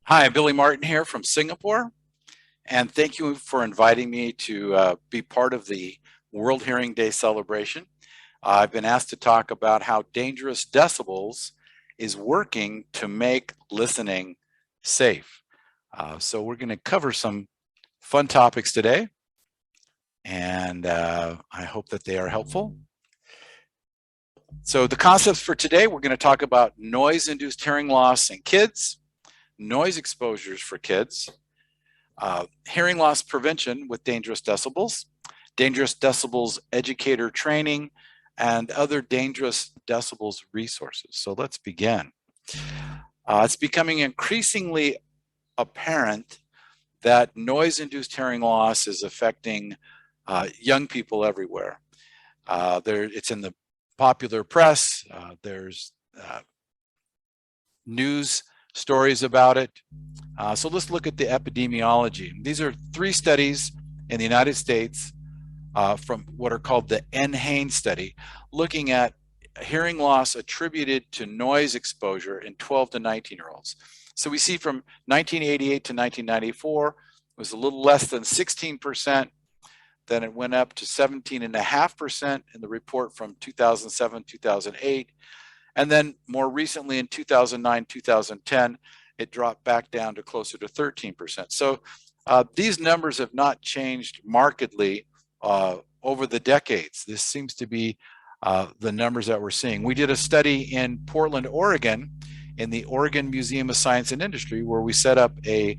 Hi, Billy Martin here from Singapore, and thank you for inviting me to be part of the World Hearing Day celebration. I've been asked to talk about how Dangerous Decibels is working to make listening safe. So we're going to cover some fun topics today, and I hope that they are helpful. So the concepts for today, we're going to talk about noise-induced hearing loss in kids, noise exposures for kids, hearing loss prevention with dangerous decibels educator training, and other dangerous decibels resources. So let's begin. It's becoming increasingly apparent that noise-induced hearing loss is affecting young people everywhere. It's in the popular press. There's news stories about it. So let's look at the epidemiology. These are 3 studies in the United States from what are called the NHANES study, looking at hearing loss attributed to noise exposure in 12 to 19-year-olds. So we see from 1988 to 1994, it was a little less than 16%. Then it went up to 17.5% in the report from 2007, 2008. And then more recently in 2009, 2010, it dropped back down to closer to 13%. So these numbers have not changed markedly over the decades. This seems to be the numbers that we're seeing. We did a study in Portland, Oregon, in the Oregon Museum of Science and Industry, where we set up a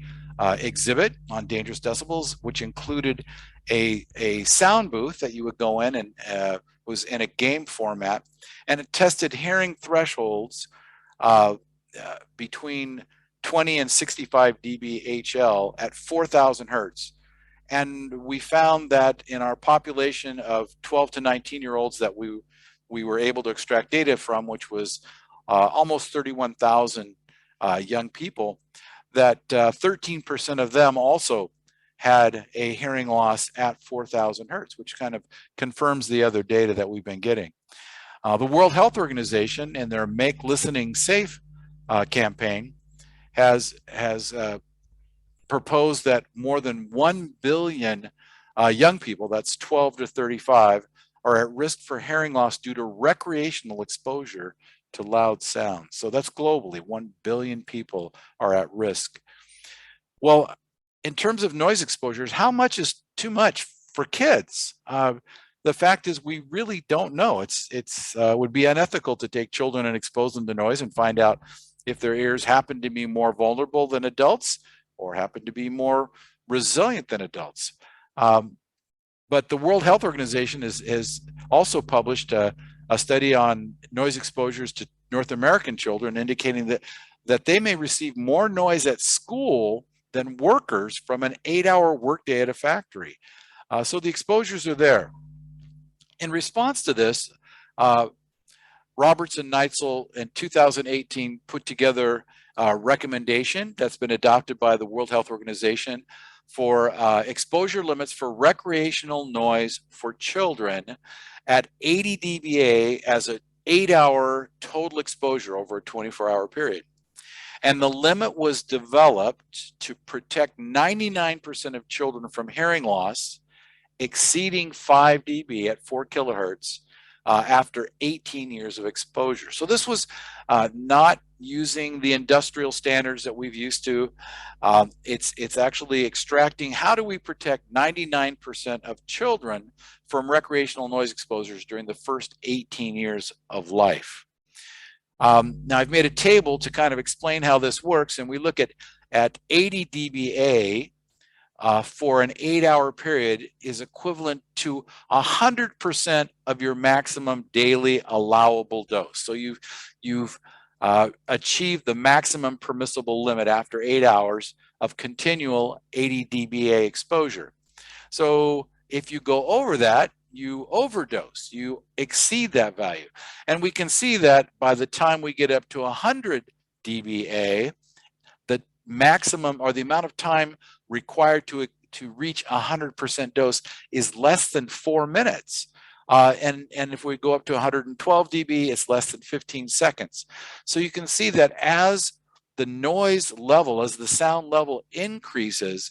exhibit on dangerous decibels, which included a sound booth that you would go in and was in a game format, and it tested hearing thresholds between 20 and 65 dB HL at 4,000 hertz. And we found that in our population of 12 to 19-year-olds that we were able to extract data from, which was almost 31,000 young people, that 13% of them also had a hearing loss at 4,000 hertz, which kind of confirms the other data that we've been getting. The World Health Organization, in their Make Listening Safe campaign, has proposed that more than 1 billion young people, that's 12 to 35, are at risk for hearing loss due to recreational exposure to loud sound. So that's globally, 1 billion people are at risk. Well, in terms of noise exposures, how much is too much for kids? The fact is we really don't know. It would be unethical to take children and expose them to noise and find out if their ears happen to be more vulnerable than adults or happen to be more resilient than adults. But the World Health Organization has also published a study on noise exposures to North American children, indicating that they may receive more noise at school than workers from an 8-hour workday at a factory. So the exposures are there. In response to this, Roberts and Neitzel in 2018 put together a recommendation that's been adopted by the World Health Organization for exposure limits for recreational noise for children at 80 dBA as an 8-hour total exposure over a 24-hour period. And the limit was developed to protect 99% of children from hearing loss exceeding 5 dB at 4 kilohertz after 18 years of exposure. So this was not using the industrial standards that we've used to. It's actually extracting how do we protect 99% of children from recreational noise exposures during the first 18 years of life. Now I've made a table to kind of explain how this works, and we look at 80 dBA for an 8-hour period is equivalent to 100% of your maximum daily allowable dose. So you've achieved the maximum permissible limit after 8 hours of continual 80 dBA exposure. So if you go over that, you overdose, you exceed that value. And we can see that by the time we get up to 100 dBA, the maximum or the amount of time required to reach 100% dose is less than 4 minutes. And if we go up to 112 dB, it's less than 15 seconds. So you can see that as the noise level, as the sound level increases,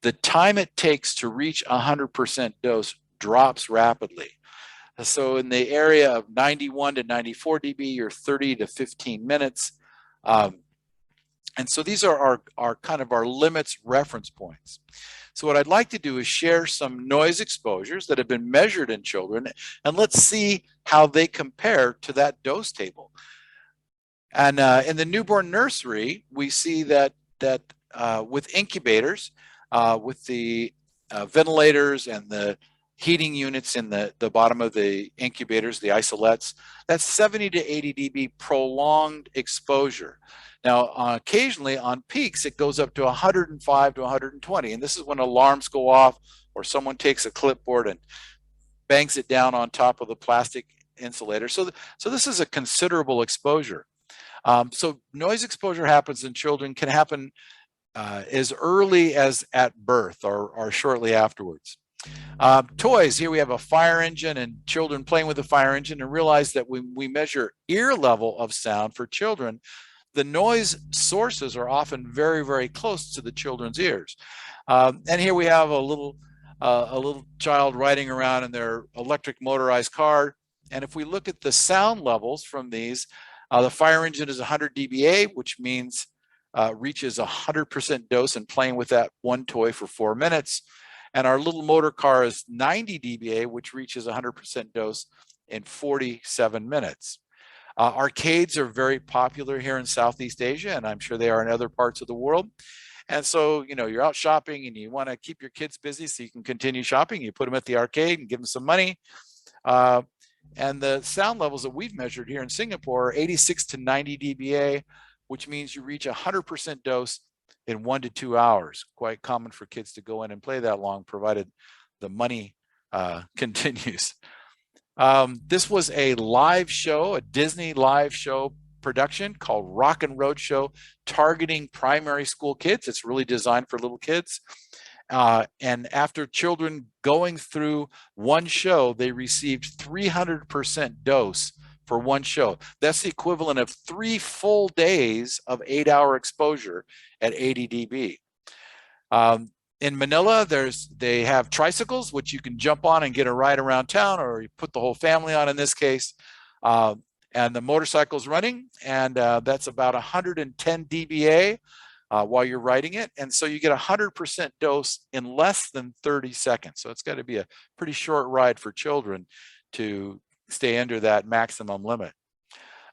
the time it takes to reach 100% dose drops rapidly. So in the area of 91 to 94 dB, or 30 to 15 minutes. And so these are our kind of our limits reference points. So what I'd like to do is share some noise exposures that have been measured in children, and let's see how they compare to that dose table. And in the newborn nursery, we see that with incubators, with the ventilators and the heating units in the bottom of the incubators, the isolettes, that's 70 to 80 dB prolonged exposure. Now, occasionally on peaks, it goes up to 105 to 120. And this is when alarms go off, or someone takes a clipboard and bangs it down on top of the plastic insulator. So this is a considerable exposure. So noise exposure happens in children, can happen as early as at birth or shortly afterwards. Toys, here we have a fire engine and children playing with the fire engine, and realize that when we measure ear level of sound for children, the noise sources are often very, very close to the children's ears. And here we have a little child riding around in their electric motorized car. And if we look at the sound levels from these, the fire engine is 100 dBA, which means reaches 100% dose and playing with that one toy for 4 minutes. And our little motor car is 90 dBA, which reaches 100% dose in 47 minutes. Arcades are very popular here in Southeast Asia, and I'm sure they are in other parts of the world. And so, you know, you're out shopping and you want to keep your kids busy so you can continue shopping. You put them at the arcade and give them some money. And the sound levels that we've measured here in Singapore are 86 to 90 dBA, which means you reach 100% dose in 1 to 2 hours. Quite common for kids to go in and play that long, provided the money continues. This was a live show, a Disney live show production called Rock and Road Show, targeting primary school kids. It's really designed for little kids. And after children going through one show, they received 300% dose for one show. That's the equivalent of 3 full days of 8-hour exposure at 80 dB. In Manila, they have tricycles, which you can jump on and get a ride around town, or you put the whole family on in this case. And the motorcycle's running, and that's about 110 dBA while you're riding it. And so you get 100% dose in less than 30 seconds. So it's got to be a pretty short ride for children to stay under that maximum limit.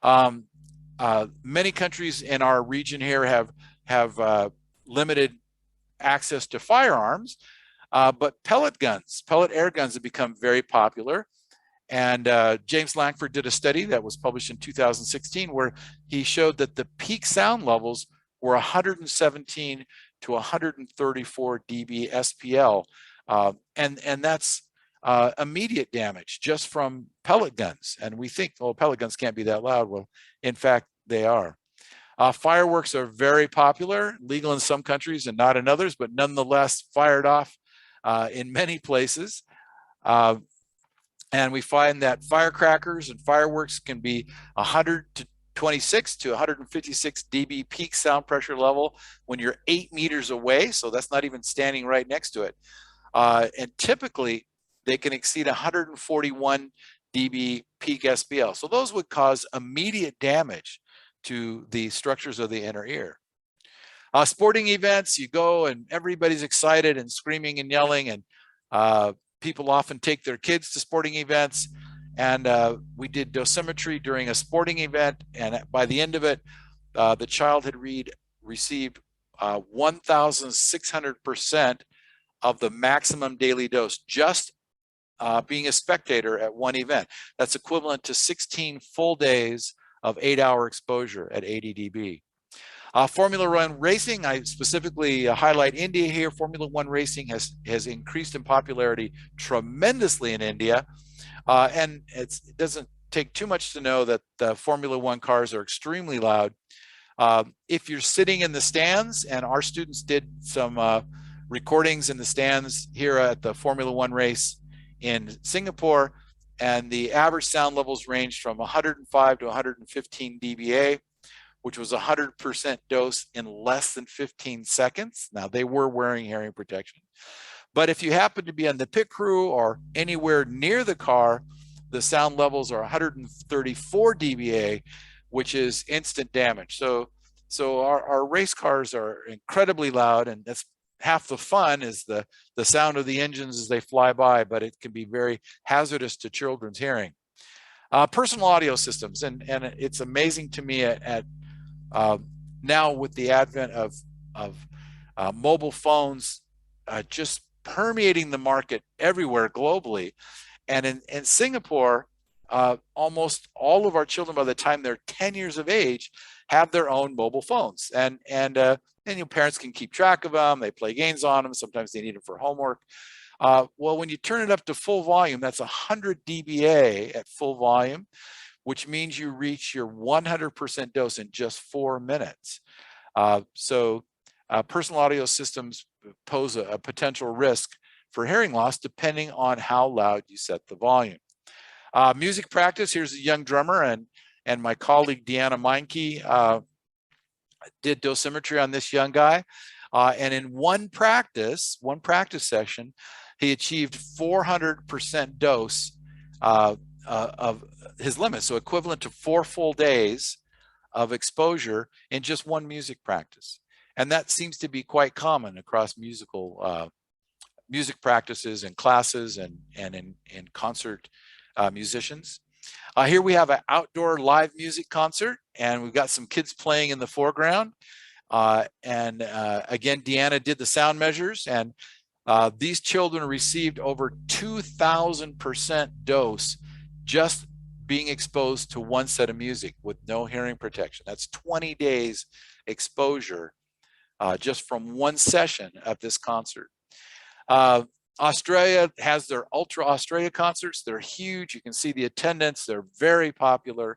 Many countries in our region here have limited access to firearms, but pellet air guns have become very popular. And James Langford did a study that was published in 2016 where he showed that the peak sound levels were 117 to 134 dB SPL. And that's immediate damage just from pellet guns. And we think, oh, pellet guns can't be that loud. Well, in fact, they are. Fireworks are very popular, legal in some countries and not in others, but nonetheless fired off in many places. And we find that firecrackers and fireworks can be 126 to 156 dB peak sound pressure level when you're 8 meters away. So that's not even standing right next to it. And typically they can exceed 141 dB peak SPL. So those would cause immediate damage to the structures of the inner ear. Sporting events, you go and everybody's excited and screaming and yelling, and people often take their kids to sporting events. And we did dosimetry during a sporting event, and by the end of it, the child had received 1,600% of the maximum daily dose, just being a spectator at one event. That's equivalent to 16 full days of 8-hour exposure at 80 dB. Formula One racing, I specifically highlight India here. Formula One racing has increased in popularity tremendously in India. And it doesn't take too much to know that the Formula One cars are extremely loud. If you're sitting in the stands, and our students did some recordings in the stands here at the Formula One race in Singapore, and the average sound levels ranged from 105 to 115 dBA, which was 100% dose in less than 15 seconds. Now, they were wearing hearing protection. But if you happen to be on the pit crew or anywhere near the car, the sound levels are 134 dBA, which is instant damage. So our race cars are incredibly loud, and that's half the fun is the sound of the engines as they fly by, but it can be very hazardous to children's hearing. Personal audio systems, and it's amazing to me at now with the advent of mobile phones just permeating the market everywhere globally. And in Singapore, almost all of our children, by the time they're 10 years of age, have their own mobile phones. And parents can keep track of them. They play games on them. Sometimes they need them for homework. Well, when you turn it up to full volume, that's 100 dBA at full volume, which means you reach your 100% dose in just 4 minutes. Personal audio systems pose a potential risk for hearing loss depending on how loud you set the volume. Music practice, here's a young drummer, and my colleague Deanna Meinke did dosimetry on this young guy. And in one practice session, he achieved 400% dose of his limit, so equivalent to 4 full days of exposure in just one music practice. And that seems to be quite common across music practices and classes and in concert musicians. Here we have an outdoor live music concert, and we've got some kids playing in the foreground. Again, Deanna did the sound measures, and these children received over 2,000% dose just being exposed to one set of music with no hearing protection. That's 20 days exposure just from one session of this concert. Australia has their Ultra Australia concerts. They're huge. You can see the attendance. They're very popular.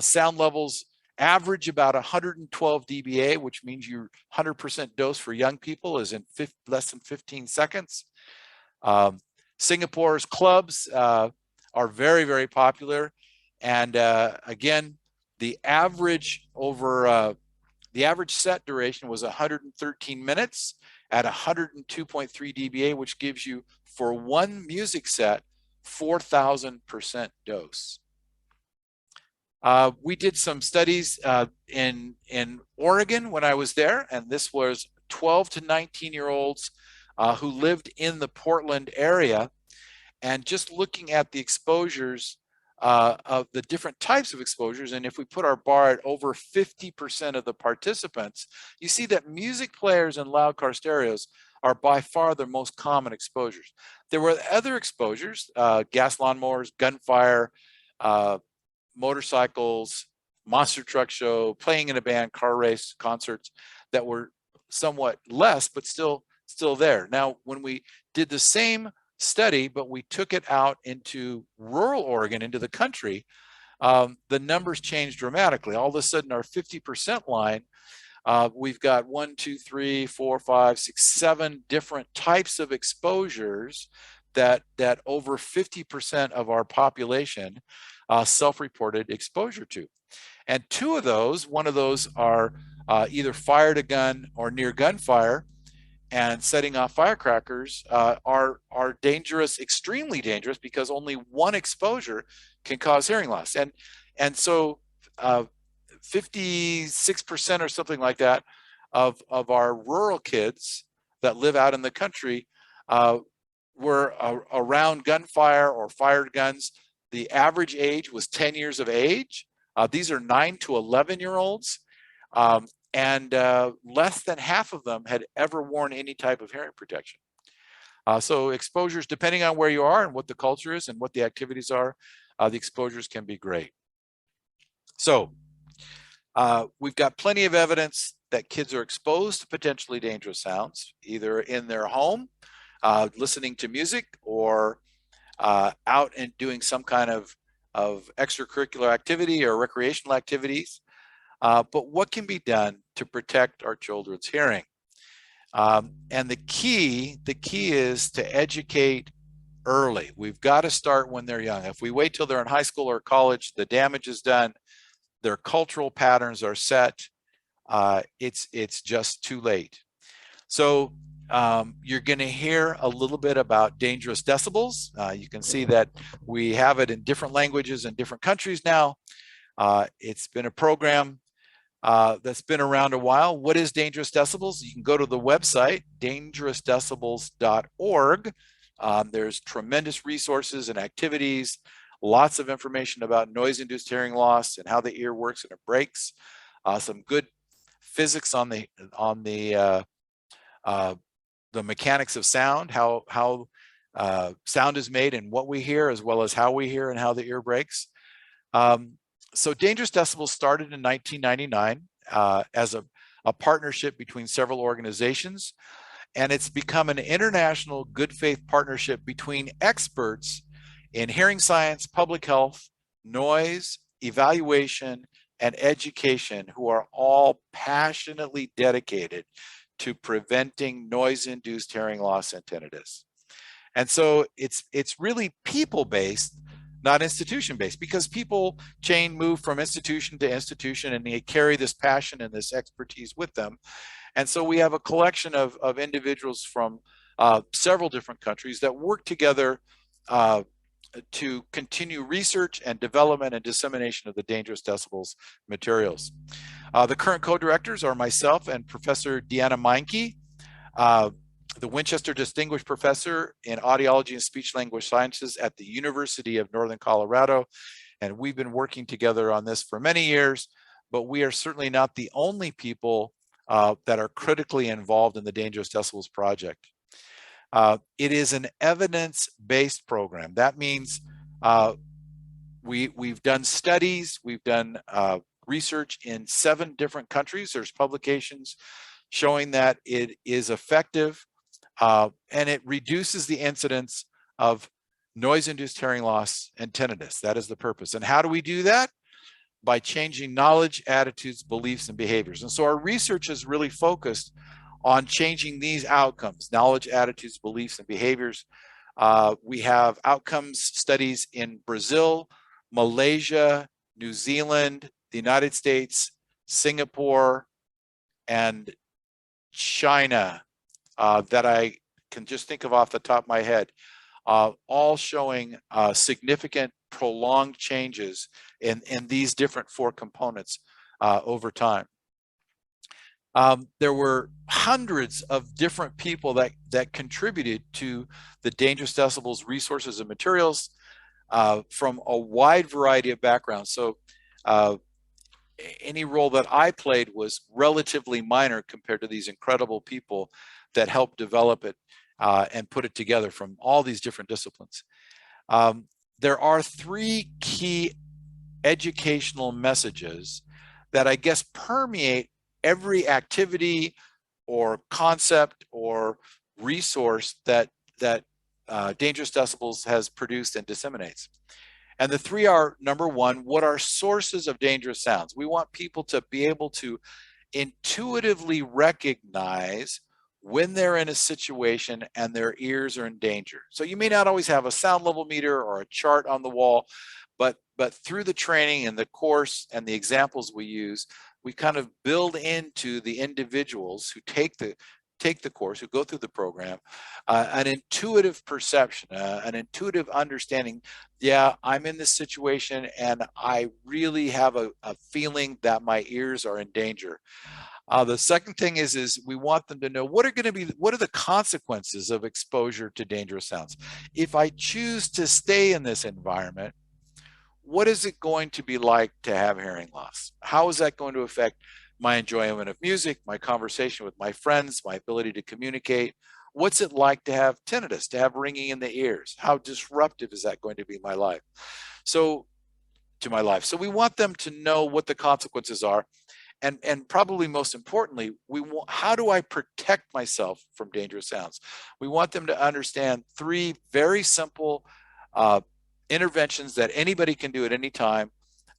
Sound levels average about 112 dBA, which means your 100% dose for young people is in less than 15 seconds. Singapore's clubs are very, very popular. And again, the average set duration was 113 minutes at 102.3 dBA, which gives you, for one music set, 4,000% dose. We did some studies in Oregon when I was there, and this was 12 to 19-year-olds who lived in the Portland area. And just looking at the exposures of the different types of exposures, and if we put our bar at over 50% of the participants, you see that music players and loud car stereos are by far the most common exposures. There were other exposures, gas lawnmowers, gunfire, motorcycles, monster truck show, playing in a band, car race, concerts that were somewhat less, but still there. Now, when we did the same study, but we took it out into rural Oregon, into the country, the numbers changed dramatically. All of a sudden, our 50% line, we've got 1, 2, 3, 4, 5, 6, 7 different types of exposures that over 50% of our population self-reported exposure to. And 2 of those, one of those are either fired a gun or near gunfire, and setting off firecrackers are dangerous, extremely dangerous, because only one exposure can cause hearing loss. And so 56% or something like that of our rural kids that live out in the country were around gunfire or fired guns. The average age was 10 years of age. These are 9 to 11-year-olds. And less than half of them had ever worn any type of hearing protection. So exposures, depending on where you are and what the culture is and what the activities are, the exposures can be great. So we've got plenty of evidence that kids are exposed to potentially dangerous sounds, either in their home, listening to music, or out and doing some kind of extracurricular activity or recreational activities. But what can be done to protect our children's hearing? And the key is to educate early. We've got to start when they're young. If we wait till they're in high school or college, the damage is done. their cultural patterns are set, it's just too late. So you're going to hear a little bit about dangerous decibels. You can see that we have it in different languages in different countries now. It's been a program that's been around a while. What is dangerous decibels? You can go to the website, dangerousdecibels.org. There's tremendous resources and activities, lots of information about noise-induced hearing loss and how the ear works and it breaks. Some good physics on the mechanics of sound, how sound is made and what we hear, as well as how we hear and how the ear breaks. So Dangerous Decibels started in 1999 as a partnership between several organizations, and it's become an international good faith partnership between experts in hearing science, public health, noise, evaluation, and education, who are all passionately dedicated to preventing noise-induced hearing loss and tinnitus. And so it's really people-based, not institution-based, because people move from institution to institution, and they carry this passion and this expertise with them. And so we have a collection of individuals from several different countries that work together to continue research and development and dissemination of the Dangerous Decibels materials. The current co-directors are myself and Professor Deanna Meinke, the Winchester Distinguished Professor in Audiology and Speech Language Sciences at the University of Northern Colorado. And we've been working together on this for many years, but we are certainly not the only people that are critically involved in the Dangerous Decibels project. It is an evidence-based program. That means we've done studies, we've done research in 7 different countries. There's publications showing that it is effective and it reduces the incidence of noise-induced hearing loss and tinnitus. That is the purpose. And how do we do that? By changing knowledge, attitudes, beliefs, and behaviors. And so our research is really focused on changing these outcomes: knowledge, attitudes, beliefs, and behaviors. We have outcomes studies in Brazil, Malaysia, New Zealand, the United States, Singapore, and China that I can just think of off the top of my head, all showing significant prolonged changes in these different 4 components over time. There were hundreds of different people that contributed to the Dangerous Decibels resources and materials from a wide variety of backgrounds. So any role that I played was relatively minor compared to these incredible people that helped develop it and put it together from all these different disciplines. There are 3 key educational messages that I guess permeate every activity or concept or resource that Dangerous Decibels has produced and disseminates. And the 3 are, number 1, what are sources of dangerous sounds? We want people to be able to intuitively recognize when they're in a situation and their ears are in danger. So you may not always have a sound level meter or a chart on the wall, but through the training and the course and the examples we use, we kind of build into the individuals who take the course, who go through the program, an intuitive perception, an intuitive understanding. Yeah, I'm in this situation and I really have a feeling that my ears are in danger. The second thing is we want them to know what are the consequences of exposure to dangerous sounds. If I choose to stay in this environment, what is it going to be like to have hearing loss? How is that going to affect my enjoyment of music, my conversation with my friends, my ability to communicate? What's it like to have tinnitus, to have ringing in the ears? How disruptive is that going to be to my life? So we want them to know what the consequences are. And probably most importantly, how do I protect myself from dangerous sounds? We want them to understand 3 very simple interventions that anybody can do at any time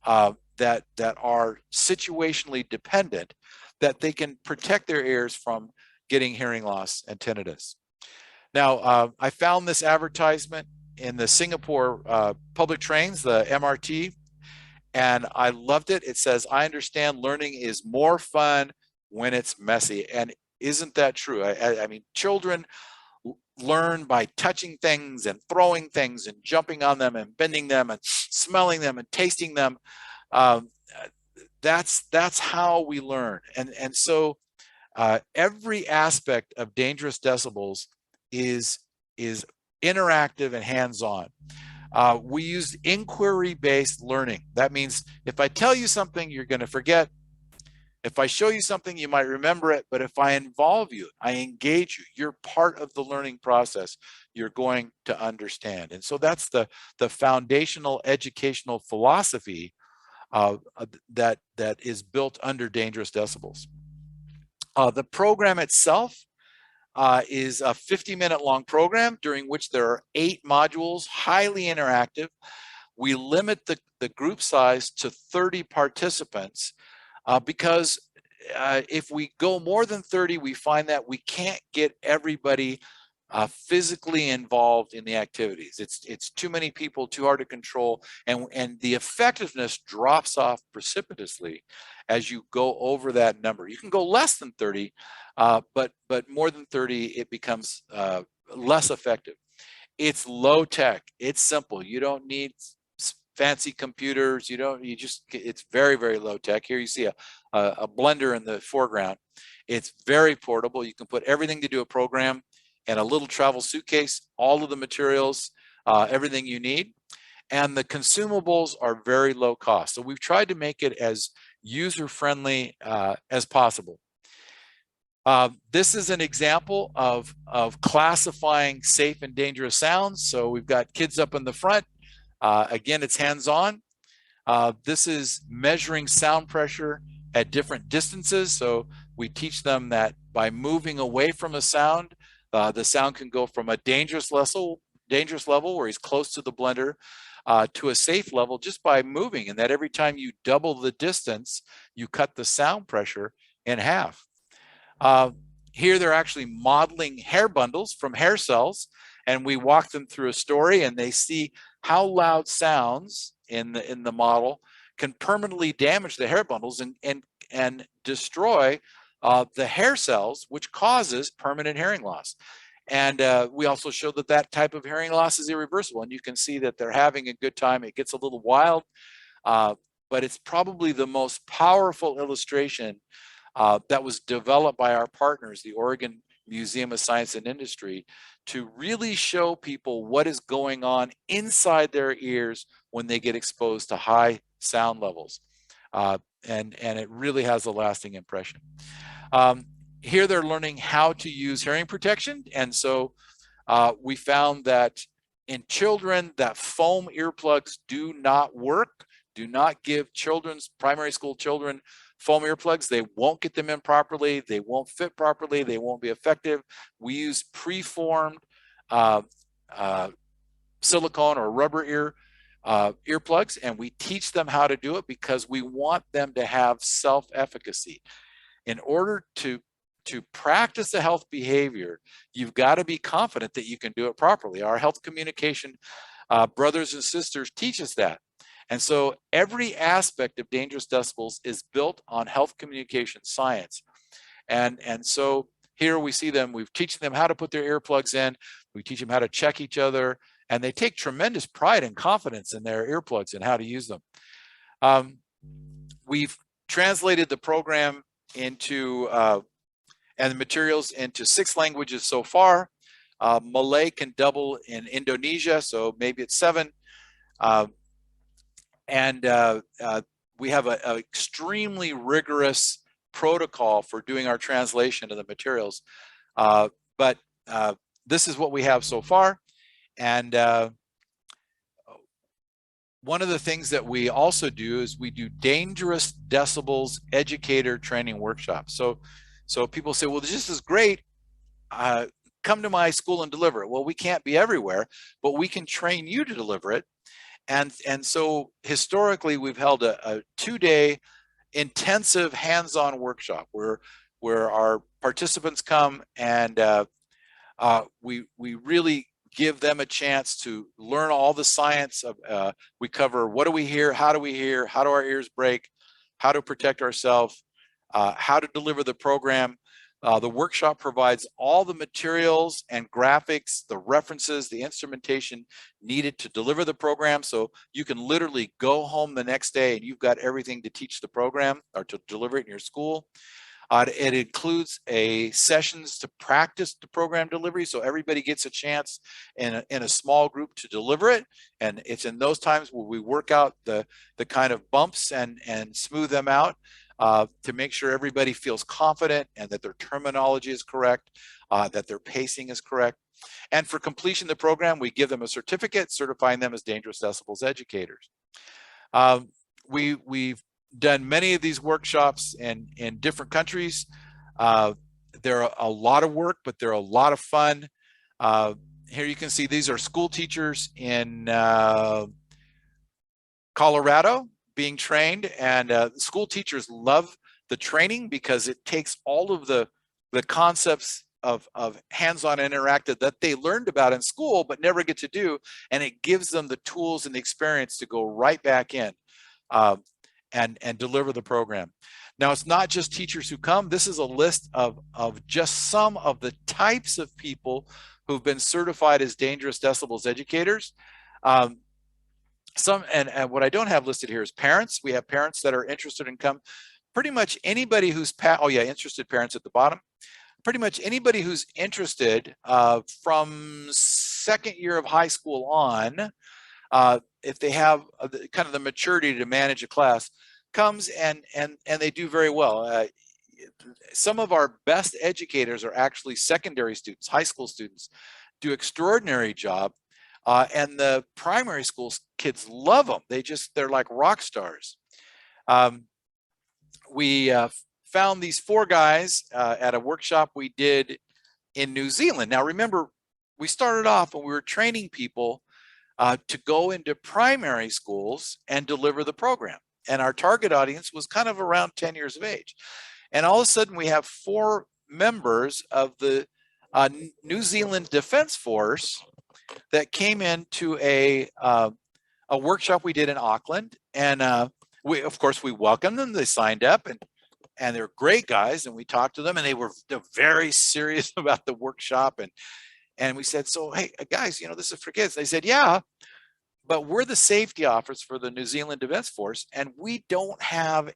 that are situationally dependent, that they can protect their ears from getting hearing loss and tinnitus. Now, I found this advertisement in the Singapore public trains, the MRT, And I loved it. It says, I understand learning is more fun when it's messy. And isn't that true? I mean, children learn by touching things and throwing things and jumping on them and bending them and smelling them and tasting them. Um, that's how we learn. And so every aspect of Dangerous Decibels is interactive and hands-on. We use inquiry-based learning. That means if I tell you something, you're going to forget. If I show you something, you might remember it. But if I involve you, I engage you, you're part of the learning process, you're going to understand. And so that's the foundational educational philosophy that is built under Dangerous Decibels. The program itself is a 50-minute long program during which there are 8 modules, highly interactive. We limit the group size to 30 participants because if we go more than 30, we find that we can't get everybody physically involved in the activities. It's too many people, too hard to control, and the effectiveness drops off precipitously as you go over that number. You can go less than 30, but more than 30, it becomes less effective. It's low tech. It's simple. You don't need fancy computers. It's very, very low tech. Here you see a blender in the foreground. It's very portable. You can put everything to do a program and a little travel suitcase, all of the materials, everything you need. And the consumables are very low cost. So we've tried to make it as user-friendly as possible. This is an example of classifying safe and dangerous sounds. So we've got kids up in the front. Again, it's hands-on. This is measuring sound pressure at different distances. So we teach them that by moving away from a sound, the sound can go from a dangerous level where he's close to the blender to a safe level just by moving, and that every time you double the distance, you cut the sound pressure in half. Here they're actually modeling hair bundles from hair cells, and we walk them through a story, and they see how loud sounds in the model can permanently damage the hair bundles and destroy the hair cells, which causes permanent hearing loss. And we also show that type of hearing loss is irreversible. And you can see that they're having a good time. It gets a little wild, but it's probably the most powerful illustration that was developed by our partners, the Oregon Museum of Science and Industry, to really show people what is going on inside their ears when they get exposed to high sound levels. And it really has a lasting impression. Here they're learning how to use hearing protection. And so we found that in children that foam earplugs do not work. Do not give primary school children foam earplugs. They won't get them in properly. They won't fit properly. They won't be effective. We use preformed silicone or rubber earplugs, and we teach them how to do it because we want them to have self-efficacy. In order to practice a health behavior, you've got to be confident that you can do it properly. Our health communication brothers and sisters teach us that. And so every aspect of Dangerous Decibels is built on health communication science. And so here we see them, we've teaching them how to put their earplugs in, we teach them how to check each other, and they take tremendous pride and confidence in their earplugs and how to use them. We've translated the program into, and the materials into 6 languages so far. Malay can double in Indonesia, so maybe it's 7. And we have an extremely rigorous protocol for doing our translation of the materials. But this is what we have so far. And one of the things that we also do is we do Dangerous Decibels Educator training workshops. So people say, well, this is great. Come to my school and deliver it. Well, we can't be everywhere, but we can train you to deliver it. And so historically, we've held a 2-day intensive hands-on workshop where our participants come and we really give them a chance to learn all the science of, we cover what do we hear, how do our ears break, how to protect ourselves, how to deliver the program. The workshop provides all the materials and graphics, the references, the instrumentation needed to deliver the program. So you can literally go home the next day and you've got everything to teach the program or to deliver it in your school. It includes sessions to practice the program delivery, so everybody gets a chance in a small group to deliver it. And it's in those times where we work out the kind of bumps and smooth them out to make sure everybody feels confident and that their terminology is correct, that their pacing is correct. And for completion of the program, we give them a certificate certifying them as Dangerous Decibels educators. We've done many of these workshops in different countries. They're a lot of work, but they're a lot of fun. Here you can see these are school teachers in Colorado being trained, and school teachers love the training because it takes all of the concepts of hands-on interactive that they learned about in school but never get to do, and it gives them the tools and the experience to go right back in and deliver the program. Now, it's not just teachers who come. This is a list of just some of the types of people who've been certified as Dangerous Decibels educators. And what I don't have listed here is parents. We have parents that are interested in come. Pretty much anybody who's interested parents at the bottom. Pretty much anybody who's interested from second year of high school on, if they have kind of the maturity to manage a class, comes and they do very well. Some of our best educators are actually secondary students, high school students, do extraordinary job. And the primary school kids love them. They're like rock stars. We found these 4 guys at a workshop we did in New Zealand. Now, remember, we started off and we were training people to go into primary schools and deliver the program. And our target audience was kind of around 10 years of age. And all of a sudden, we have 4 members of the New Zealand Defense Force that came into a workshop we did in Auckland, and of course we welcomed them. They signed up, and they're great guys, and we talked to them, and they're very serious about the workshop, and we said, so hey guys, this is for kids. They said, yeah, but we're the safety officers for the New Zealand Defense Force, and we don't have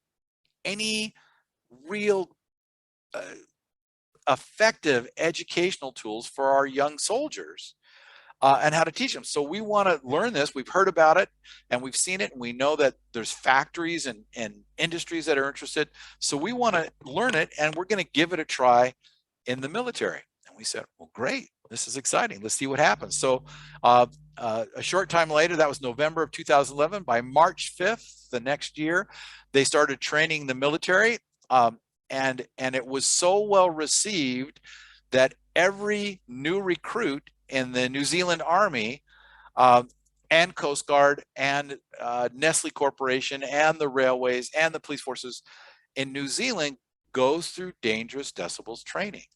any real effective educational tools for our young soldiers. And how to teach them. So we want to learn this. We've heard about it and we've seen it, and we know that there's factories and industries that are interested. So we want to learn it, and we're going to give it a try in the military. And we said, well, great, this is exciting. Let's see what happens. So a short time later, that was November of 2011, by March 5th, the next year, they started training the military. And it was so well received that every new recruit in the New Zealand Army and Coast Guard and Nestle Corporation and the railways and the police forces in New Zealand goes through Dangerous Decibels training.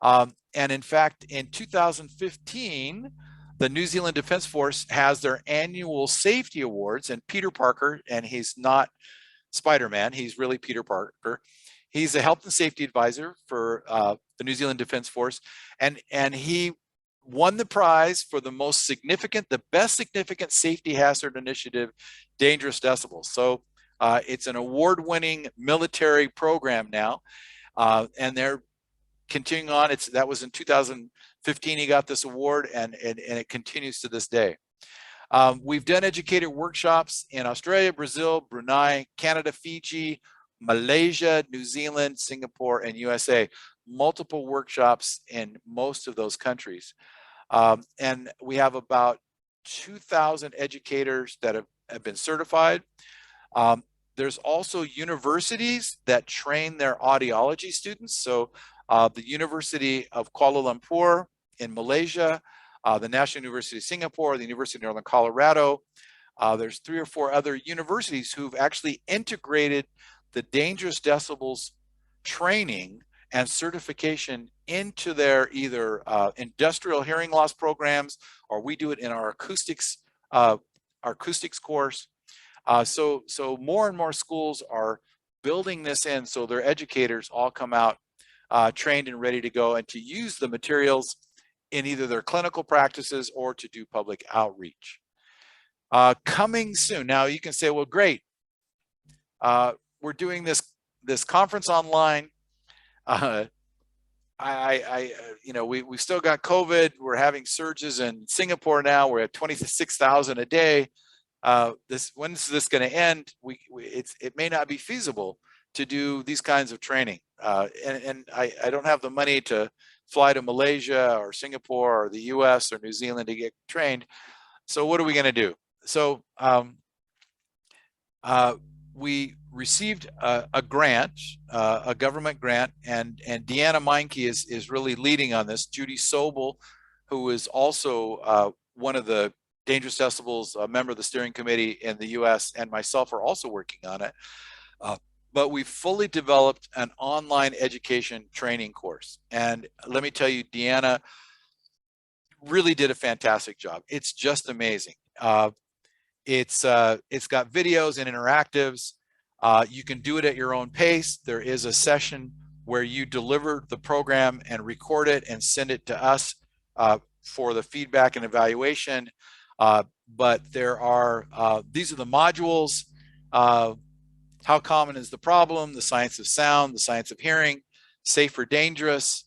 And in fact, in 2015, the New Zealand Defense Force has their annual safety awards, and Peter Parker, and he's not Spider-Man, he's really Peter Parker. He's a health and safety advisor for the New Zealand Defense Force, and he won the prize for the best significant safety hazard initiative, Dangerous Decibels. So it's an award-winning military program now, and they're continuing on. That was in 2015 he got this award, and it continues to this day. We've done educator workshops in Australia, Brazil, Brunei, Canada, Fiji, Malaysia, New Zealand, Singapore, and USA. Multiple workshops in most of those countries. And we have about 2,000 educators that have been certified. There's also universities that train their audiology students. So the University of Kuala Lumpur in Malaysia, the National University of Singapore, the University of Northern Colorado. There's 3 or 4 other universities who've actually integrated the Dangerous Decibels training and certification into their either industrial hearing loss programs, or we do it in our acoustics course. So more and more schools are building this in, so their educators all come out trained and ready to go and to use the materials in either their clinical practices or to do public outreach. Coming soon. Now you can say, well, great. We're doing this conference online. We've still got COVID. We're having surges in Singapore now. We're at 26,000 a day. When's this going to end? It may not be feasible to do these kinds of training. And I don't have the money to fly to Malaysia or Singapore or the US or New Zealand to get trained. So what are we going to do? So we received a grant, a government grant, and Deanna Meinke is really leading on this. Judy Sobel, who is also one of the Dangerous Decibels, a member of the steering committee in the US, and myself are also working on it. But we fully developed an online education training course. And let me tell you, Deanna really did a fantastic job. It's just amazing. It's got videos and interactives. You can do it at your own pace. There is a session where you deliver the program and record it and send it to us for the feedback and evaluation. But there are, these are the modules. How common is the problem? The science of sound, the science of hearing, safe or dangerous,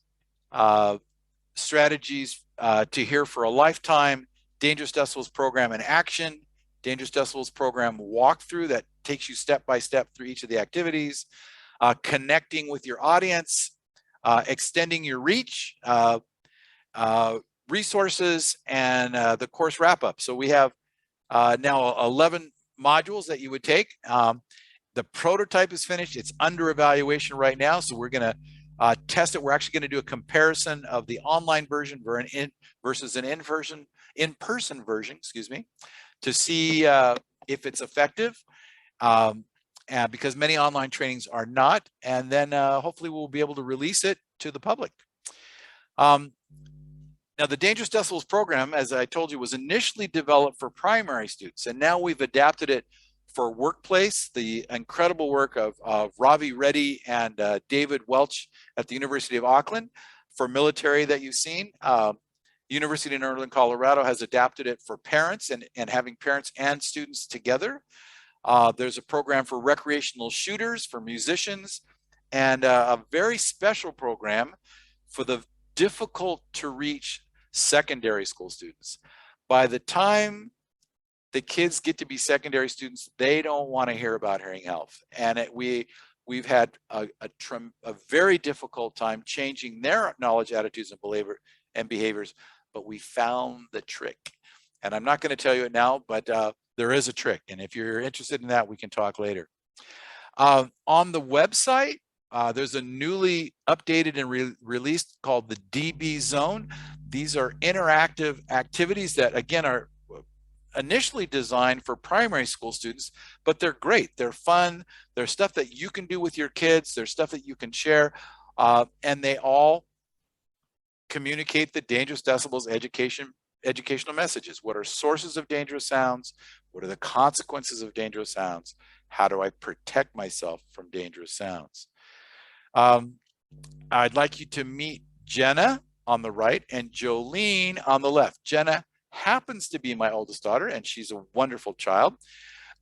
strategies to hear for a lifetime, Dangerous Decibels program in action, Dangerous Decibels program walkthrough that takes you step by step through each of the activities, connecting with your audience, extending your reach, resources, and the course wrap-up. So we have now 11 modules that you would take. The prototype is finished. It's under evaluation right now. So we're going to test it. We're actually going to do a comparison of the online version versus an in-person version, excuse me, to see if it's effective, because many online trainings are not. And then hopefully we'll be able to release it to the public. Now, the Dangerous Decibels program, as I told you, was initially developed for primary students, and now we've adapted it for workplace. The incredible work of Ravi Reddy and David Welch at the University of Auckland. For military that you've seen, University of Northern Colorado has adapted it for parents and having parents and students together. There's a program for recreational shooters, for musicians, and a very special program for the difficult to reach secondary school students. By the time the kids get to be secondary students, they don't want to hear about hearing health. And we've had a very difficult time changing their knowledge, attitudes, and behaviors, but we found the trick. And I'm not going to tell you it now, but there is a trick. And if you're interested in that, we can talk later. On the website, there's a newly updated and released called the DB Zone. These are interactive activities that, again, are initially designed for primary school students, but they're great. They're fun. There's stuff that you can do with your kids. There's stuff that you can share, and they all communicate the Dangerous Decibels educational messages. What are sources of dangerous sounds? What are the consequences of dangerous sounds? How do I protect myself from dangerous sounds? I'd like you to meet Jenna on the right and Jolene on the left. Jenna happens to be my oldest daughter, and she's a wonderful child.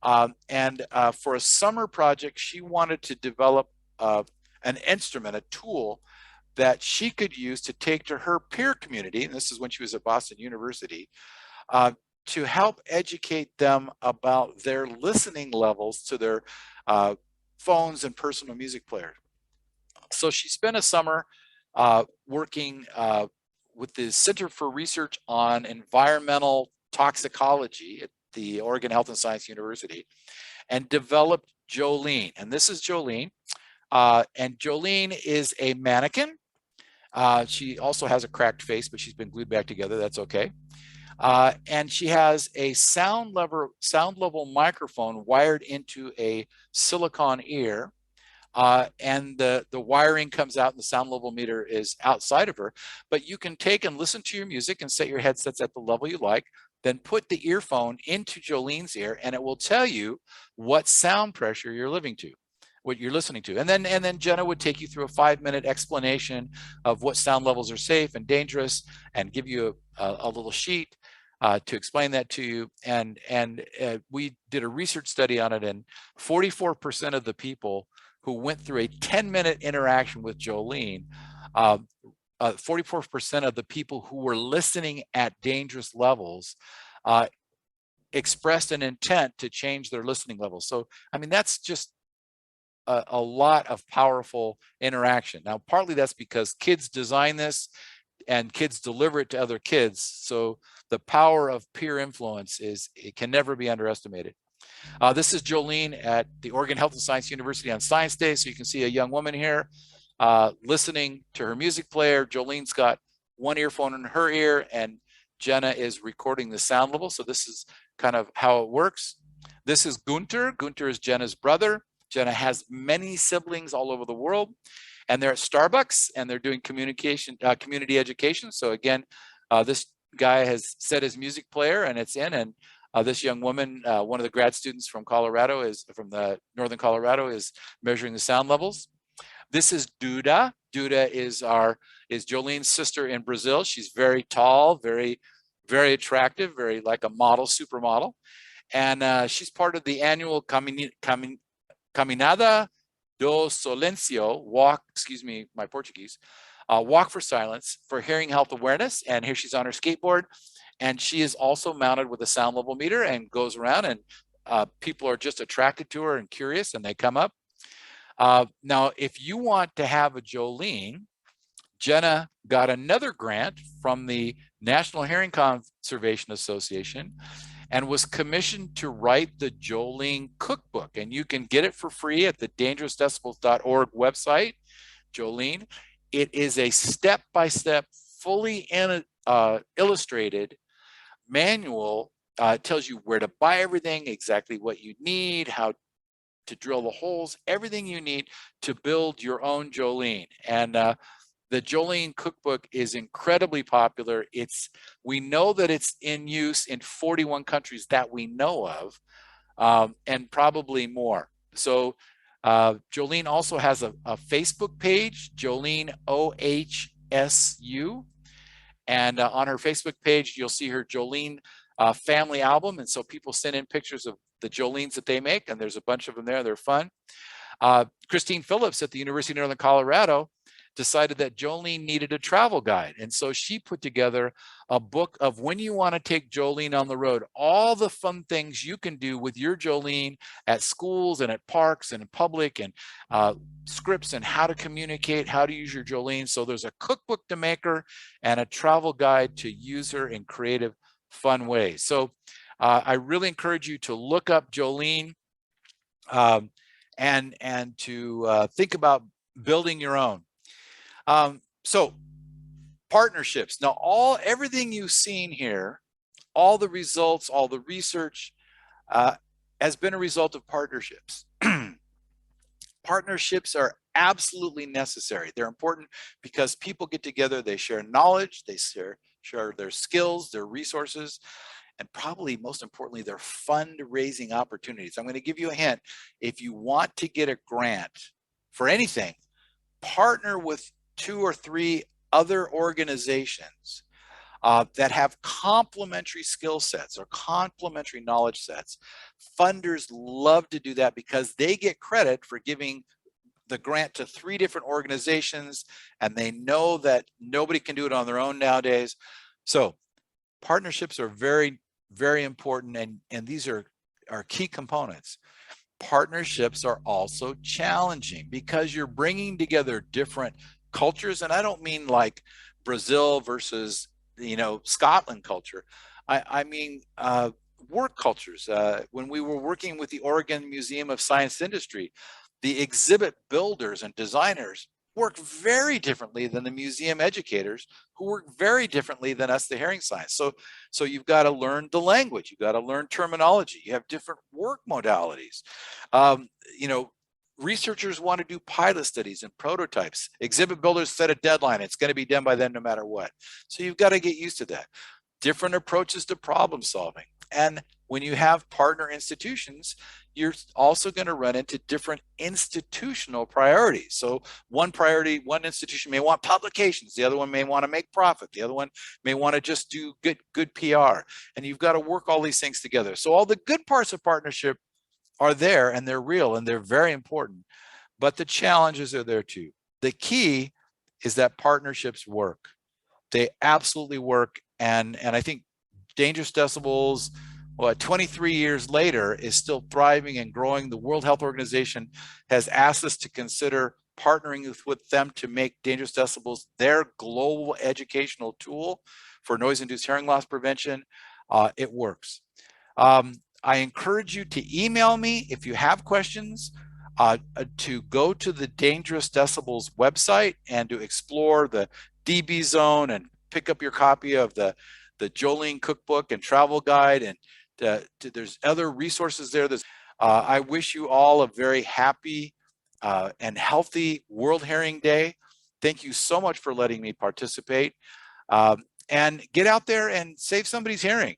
For a summer project, she wanted to develop an instrument, a tool that she could use to take to her peer community, and this is when she was at Boston University, to help educate them about their listening levels to their phones and personal music players. So she spent a summer working with the Center for Research on Environmental Toxicology at the Oregon Health and Science University and developed Jolene. And this is Jolene. And Jolene is a mannequin. She also has a cracked face, but she's been glued back together. That's okay. And she has a sound level microphone wired into a silicone ear. and the wiring comes out and the sound level meter is outside of her. But you can take and listen to your music and set your headsets at the level you like, then put the earphone into Jolene's ear and it will tell you what sound pressure you're living to, what you're listening to. And then Jenna would take you through a 5-minute explanation of what sound levels are safe and dangerous and give you a little sheet to explain that to you. And we did a research study on it, and 44% of the people who went through a 10-minute interaction with Jolene, 44% of the people who were listening at dangerous levels expressed an intent to change their listening levels. So, I mean, that's just a lot of powerful interaction. Now, partly that's because kids design this and kids deliver it to other kids. So the power of peer influence it can never be underestimated. This is Jolene at the Oregon Health and Science University on Science Day. So you can see a young woman here listening to her music player. Jolene's got one earphone in her ear and Jenna is recording the sound level. So this is kind of how it works. This is Gunter. Gunter is Jenna's brother. Jenna has many siblings all over the world, and they're at Starbucks and they're doing community education. So again, this guy has set his music player and it's in, and this young woman, one of the grad students from the Northern Colorado, is measuring the sound levels. This is Duda. Duda is Jolene's sister in Brazil. She's very tall, very, very attractive, very like a model, supermodel. And she's part of the annual Caminhada do Silencio, walk for silence for hearing health awareness. And here she's on her skateboard, and she is also mounted with a sound level meter and goes around, and people are just attracted to her and curious, and they come up. Now, if you want to have a Jolene, Jenna got another grant from the National Hearing Conservation Association and was commissioned to write the Jolene cookbook. And you can get it for free at the dangerousdecibels.org website, Jolene. It is a step-by-step, fully illustrated manual. It tells you where to buy everything, exactly what you need, how to drill the holes, everything you need to build your own Jolene. And the Jolene cookbook is incredibly popular. We know that it's in use in 41 countries that we know of, and probably more. So Jolene also has a Facebook page, Jolene OHSU. And on her Facebook page, you'll see her Jolene family album. And so people send in pictures of the Jolenes that they make, and there's a bunch of them there. They're fun. Christine Phillips at the University of Northern Colorado decided that Jolene needed a travel guide. And so she put together a book of when you want to take Jolene on the road, all the fun things you can do with your Jolene at schools and at parks and in public, and scripts and how to communicate, how to use your Jolene. So there's a cookbook to make her and a travel guide to use her in creative, fun ways. So I really encourage you to look up Jolene and to think about building your own. So partnerships. Now, everything you've seen here, all the results, all the research has been a result of partnerships. Partnerships are absolutely necessary. They're important because people get together, they share knowledge, they share their skills, their resources, and probably most importantly, their fundraising opportunities. I'm going to give you a hint. If you want to get a grant for anything, partner with 2 or 3 other organizations that have complementary skill sets or complementary knowledge sets. Funders love to do that because they get credit for giving the grant to 3 different organizations, and they know that nobody can do it on their own nowadays. So partnerships are very, very important, and these are key components. Partnerships are also challenging because you're bringing together different cultures, and I don't mean like Brazil versus Scotland culture. I mean work cultures. When we were working with the Oregon Museum of Science Industry, the exhibit builders and designers work very differently than the museum educators, who work very differently than us, the hearing science. So you've got to learn the language, you've got to learn terminology, you have different work modalities. Researchers want to do pilot studies and prototypes. Exhibit builders set a deadline. It's going to be done by then no matter what. So you've got to get used to that. Different approaches to problem solving. And when you have partner institutions, you're also going to run into different institutional priorities. So one priority, one institution may want publications, the other one may want to make profit, the other one may want to just do good PR. And you've got to work all these things together. So all the good parts of partnership are there, and they're real, and they're very important, but the challenges are there too. The key is that partnerships work. They absolutely work. And I think Dangerous Decibels, 23 years later, is still thriving and growing. The World Health Organization has asked us to consider partnering with them to make Dangerous Decibels their global educational tool for noise-induced hearing loss prevention. It works. I encourage you to email me if you have questions, to go to the Dangerous Decibels website and to explore the DB zone and pick up your copy of the Jolene cookbook and travel guide. And there's other resources there. I wish you all a very happy and healthy World Hearing Day. Thank you so much for letting me participate. And get out there and save somebody's hearing.